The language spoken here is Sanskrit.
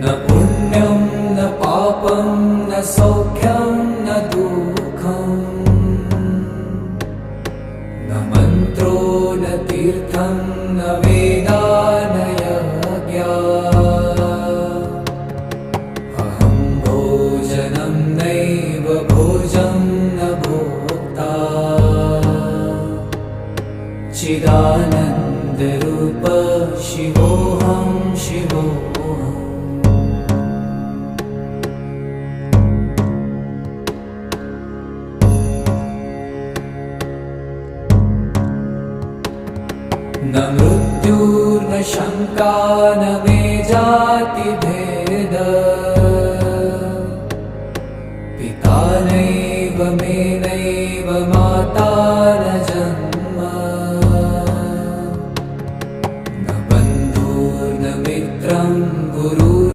न पुण्यं न पापं न सौख्यं न दुःखं न मन्त्रो न तीर्थं न वेदा न यज्ञा अहं भोजनं नैव भोजं न भोक्ता चिदानन्दरूप शिवोऽहं शिवोऽहम् न मृत्युर्न शङ्का न मे जातिभेद